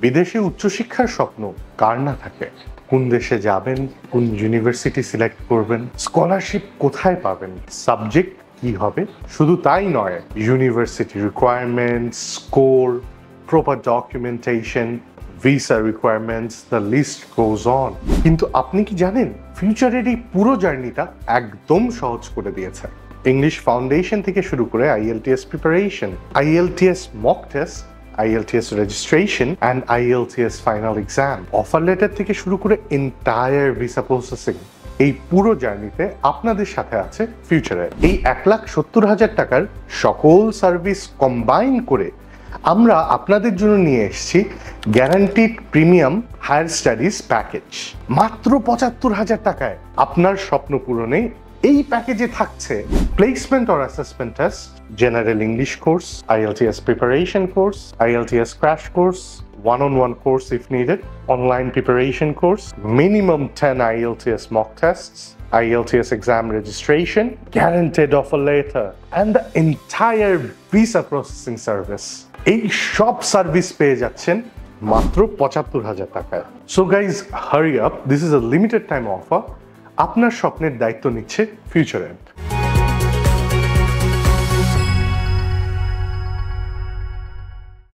বিদেশে উচ্চশিক্ষার স্বপ্ন কার না থাকে? কোন দেশে যাবেন, কোন ইউনিভার্সিটি সিলেক্ট করবেন, স্কলারশিপ কোথায় পাবেন, সাবজেক্ট কি হবে, শুধু তাই নয়, university requirements, score, proper documentation, visa requirements, the list goes on. কিন্তু আপনি কি জানেন, ফিউচারের এই পুরো জার্নিটা একদম সহজ করে দিয়েছে। ইংলিশ ফাউন্ডেশন থেকে শুরু করে IELTS preparation, IELTS mock test, IELTS registration and IELTS final exam, offer letter থেকে শুরু করে এন্টায়ার ভিসা প্রসেসিং, এই পুরো জার্নিতে আপনাদের সাথে আছে ফিউচারে। এই 1,70,000 টাকার সকল সার্ভিস কম্বাইন করে আমরা আপনাদের জন্য নিয়ে এসেছি guaranteed premium higher studies package. মাত্র 75,000 টাকায় আপনার স্বপ্ন পূরণে এই প্যাকেজে থাকছে placement or assessment test, general English course, IELTS preparation course, IELTS crash course, one-on-one course if needed, online preparation course, minimum 10 IELTS mock tests, IELTS exam registration, guaranteed offer letter, and the entire visa processing service. এই সব service পেয়ে যাচ্ছেন মাত্র 75,000 টাকায়। So guys, hurry up, this is a limited time offer. আপনার স্বপ্নের দায়িত্ব নিচ্ছে ফিউচার এন্ড।